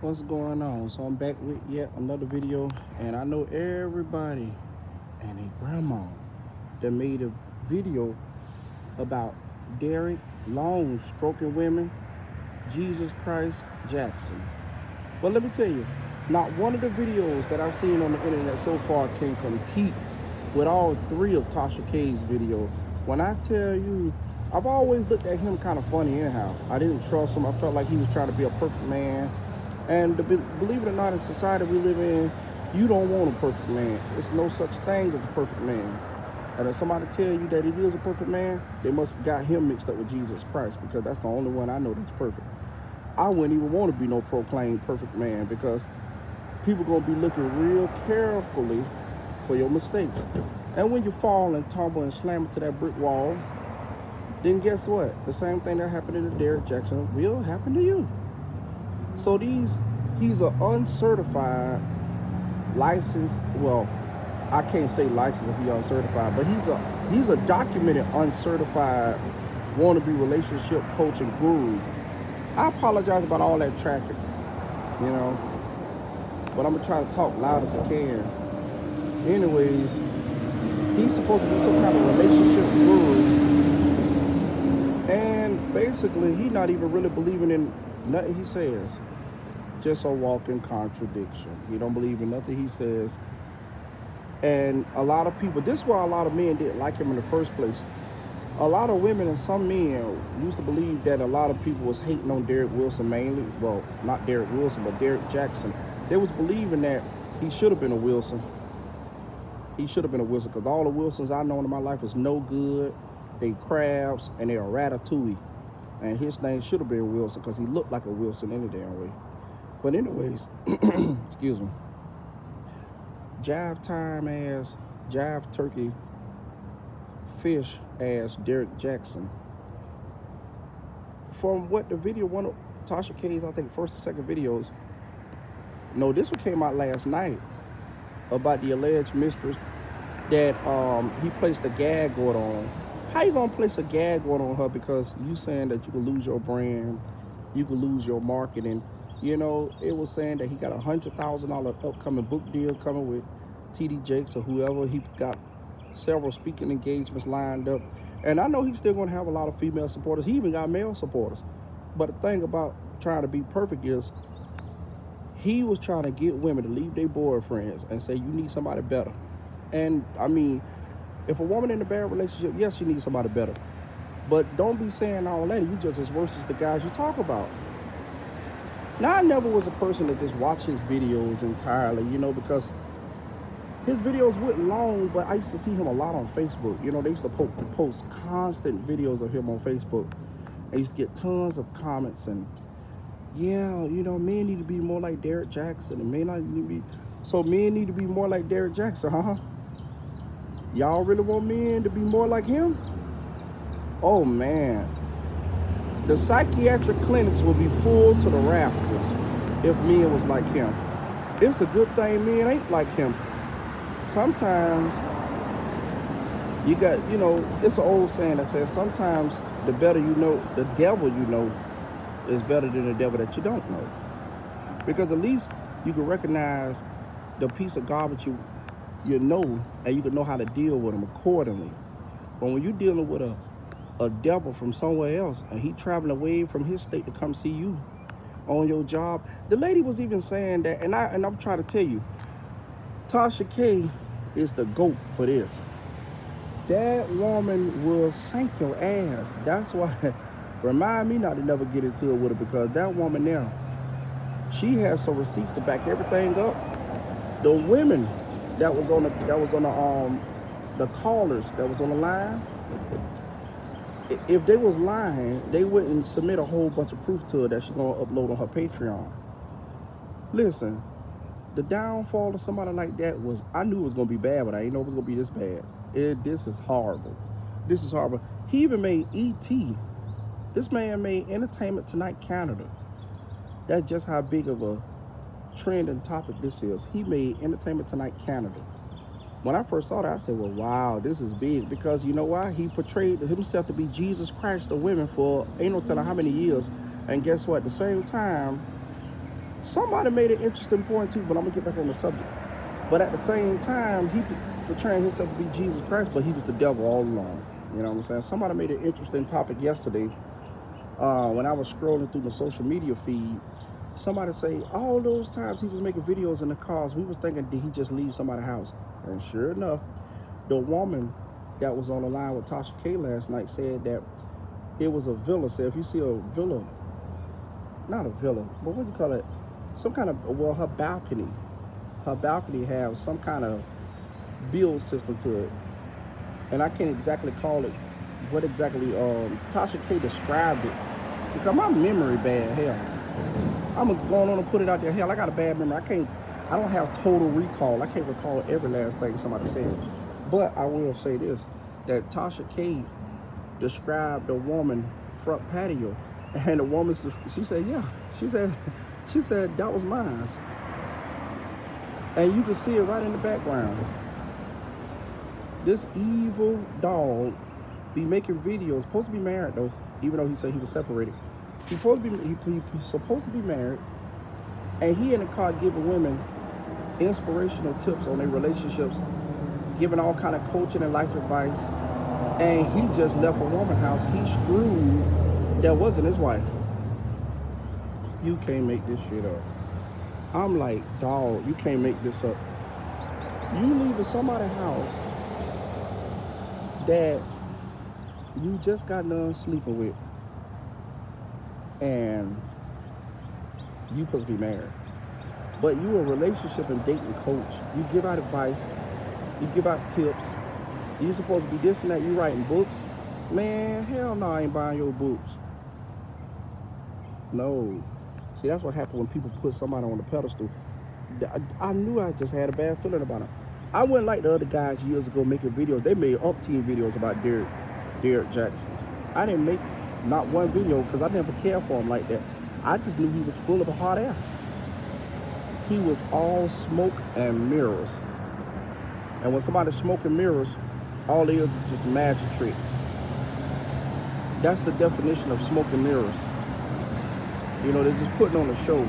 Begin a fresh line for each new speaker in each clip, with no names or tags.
What's going on? So I'm back with yet another video, and I know everybody and a grandma that made a video about Derrick long stroking women, Jesus Christ Jackson. But let me tell you, not one of the videos that I've seen on the internet so far can compete with all three of Tasha K's video. When I tell you, I've always looked at him kind of funny anyhow. I didn't trust him. I felt like he was trying to be a perfect man. And believe it or not, in society we live in, you don't want a perfect man. There's no such thing as a perfect man. And if somebody tell you that it is a perfect man, they must have got him mixed up with Jesus Christ, because that's the only one I know that's perfect. I wouldn't even want to be no proclaimed perfect man, because people gonna be looking real carefully for your mistakes. And when you fall and tumble and slam into that brick wall, then guess what? The same thing that happened to Derrick Jackson will happen to you. So he's an uncertified, licensed, well, I can't say licensed if he's uncertified, but he's a documented uncertified wannabe relationship coach and guru. I apologize about all that traffic, but I'm gonna try to talk loud as I can. Anyways, he's supposed to be some kind of relationship guru, and basically he's not even really believing in nothing he says. Just a walking contradiction. He don't believe in nothing he says. And a lot of people, this is why a lot of men didn't like him in the first place. A lot of women and some men used to believe that a lot of people was hating on Derrick Wilson mainly. Well, not Derrick Wilson, but Derrick Jackson. They was believing that he should have been a Wilson. He should have been a Wilson, because all the Wilsons I know in my life is no good. They crabs and they're ratatouille. And his name should have been Wilson, because he looked like a Wilson any damn way. But anyways, excuse me. Jive time ass, jive turkey fish ass Derrick Jackson. From what the video, one of Tasha K's, I think, first or second videos. No, this one came out last night about the alleged mistress that he placed a gag order on. How you gonna place a gag order on her because you saying that you can lose your brand, you can lose your marketing? It was saying that he got $100,000 upcoming book deal coming with T.D. Jakes or whoever. He got several speaking engagements lined up. And I know he's still going to have a lot of female supporters. He even got male supporters. But the thing about trying to be perfect is he was trying to get women to leave their boyfriends and say, you need somebody better. And, I mean, if a woman in a bad relationship, yes, she needs somebody better. But don't be saying all that. You just as worse as the guys you talk about. Now, I never was a person that just watched his videos entirely, because his videos weren't long, but I used to see him a lot on Facebook. They used to post constant videos of him on Facebook. I used to get tons of comments and, yeah, men need to be more like Derrick Jackson, and men need to be more like Derrick Jackson, huh? Y'all really want men to be more like him? Oh, man. The psychiatric clinics will be full to the rafters if men was like him. It's a good thing men ain't like him. Sometimes you got, it's an old saying that says sometimes the better you know, the devil you know is better than the devil that you don't know. Because at least you can recognize the piece of garbage you know, and you can know how to deal with them accordingly. But when you're dealing with a devil from somewhere else, and he traveling away from his state to come see you on your job. The lady was even saying that, and I'm trying to tell you, Tasha K is the GOAT for this. That woman will sink your ass. That's why, remind me not to never get into it with her, because that woman now, she has some receipts to back everything up. The women that was on the callers that was on the line, if they was lying, they wouldn't submit a whole bunch of proof to her that she's gonna upload on her Patreon. Listen, the downfall of somebody like that was, I knew it was gonna be bad, but I didn't know it was gonna be this bad. This is horrible. This is horrible. He even made E.T. This man made Entertainment Tonight Canada. That's just how big of a trending topic this is. He made Entertainment Tonight Canada. When I first saw that, I said, well, wow, this is big. Because you know why? He portrayed himself to be Jesus Christ of women for ain't no telling how many years. And guess what? At the same time, Somebody made an interesting point too, but I'm gonna get back on the subject. But at the same time, he portraying himself to be Jesus Christ, but he was the devil all along. You know what I'm saying? Somebody made an interesting topic yesterday when I was scrolling through the social media feed. Somebody say all those times he was making videos in the cars, we was thinking, did he just leave somebody's house? And sure enough, the woman that was on the line with Tasha K last night said that it was a villa. So if you see a villa, not a villa, but what do you call it? Some kind of, well, her balcony has some kind of build system to it. And I can't exactly call it what exactly Tasha K described it, because my memory bad. Hell, I'm going on and put it out there. Hell, I got a bad memory. I don't have total recall. I can't recall every last thing somebody said. But I will say this, that Tasha K described the woman front patio, and the woman, she said, yeah, she said that was mine. And you can see it right in the background. This evil dog be making videos, supposed to be married though, even though he said he was separated. He's supposed to be married, and he in the car giving women inspirational tips on their relationships, giving all kind of coaching and life advice. And he just left a woman's house. He screwed that wasn't his wife. You can't make this shit up. I'm like, dog, you can't make this up. You leaving somebody's house that you just got done sleeping with, and you supposed to be married, but you a relationship and dating coach. You give out advice, you give out tips. You supposed to be this and that. You writing books, man. Hell no, I ain't buying your books. No. See, that's what happened when people put somebody on the pedestal. I knew I just had a bad feeling about him. I wouldn't like the other guys years ago making videos. They made umpteen videos about Derrick Jackson. I didn't make not one video because I never cared for him like that. I just knew he was full of hot air. He was all smoke and mirrors. And when somebody's smoking mirrors, all it is just a magic trick. That's the definition of smoke and mirrors. You know, they're just putting on a show.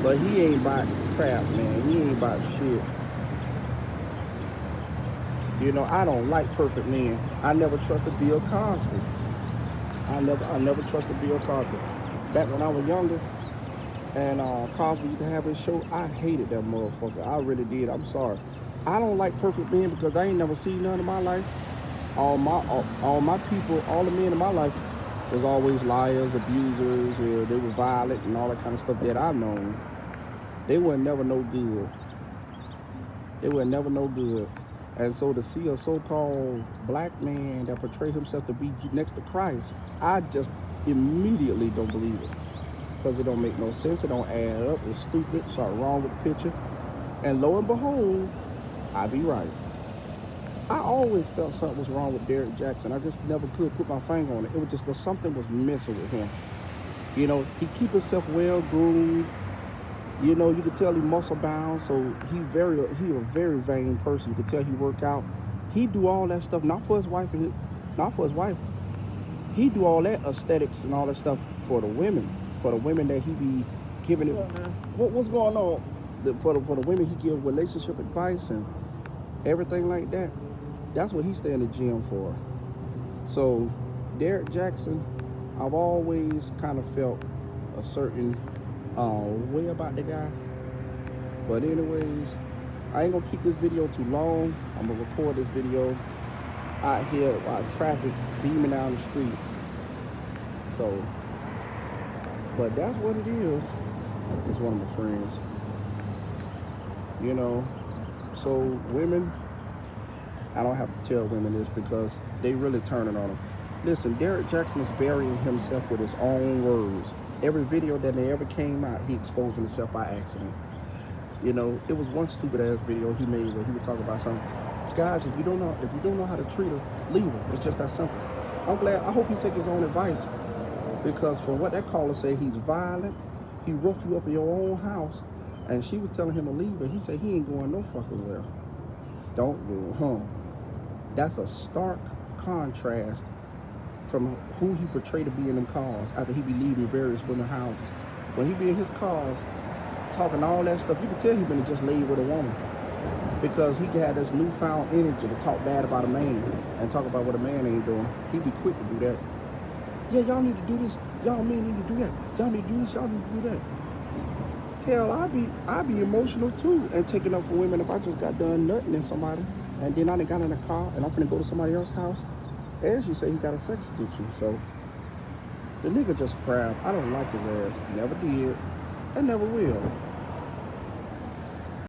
But he ain't about crap, man. He ain't about shit. You know, I don't like perfect men. I never trusted Bill Cosby. I never trusted Bill Cosby. Back when I was younger, and Cosby used to have his show, I hated that motherfucker. I really did. I'm sorry. I don't like perfect men because I ain't never seen none in my life. All my people, all the men in my life was always liars, abusers, they were violent and all that kind of stuff that I've known. They were never no good. They were never no good. And so to see a so-called black man that portray himself to be next to Christ, I just immediately don't believe it. Because it don't make no sense. It don't add up. It's stupid. Something wrong with the picture. And lo and behold, I be right. I always felt something was wrong with Derrick Jackson. I just never could put my finger on it. It was just that something was missing with him. You know, he keep himself well groomed. You know, you could tell he muscle bound. So he a very vain person. You could tell he work out. He do all that stuff not for his wife. He do all that aesthetics and all that stuff for the women. For the women that he be giving it. What's going on? For the women he give relationship advice and everything like that. That's what he stay in the gym for. So Derrick Jackson, I've always kind of felt a certain way about the guy. But anyways, I ain't gonna keep this video too long. I'm gonna record this video out here while traffic beaming down the street. So, but that's what it is. It's one of my friends. You know, so women, I don't have to tell women this because they really turning on them. Listen, Derrick Jackson is burying himself with his own words. Every video that they ever came out, he exposed himself by accident. You know, it was one stupid ass video he made where he would talk about something. Guys, if you don't know how to treat her, leave her. It's just that simple. I hope he take his own advice, because from what that caller said, he's violent. He rough you up in your own house, and she was telling him to leave her. He said he ain't going no fucking well. Don't go home. That's a stark contrast from who he portrayed to be in them cars after he be leaving various women's houses. When he be in his cars talking all that stuff, you can tell he been just laid with a woman. Because he had this newfound energy to talk bad about a man and talk about what a man ain't doing. He be quick to do that. Yeah, y'all need to do this. Y'all men need to do that. Y'all need to do this. Y'all need to do that. Hell, I be emotional too and taking up for women if I just got done nutting in somebody and then I done got in a car and I'm finna go to somebody else's house. As you say, he got a sex addiction. So the nigga just crap. I don't like his ass. Never did. And never will.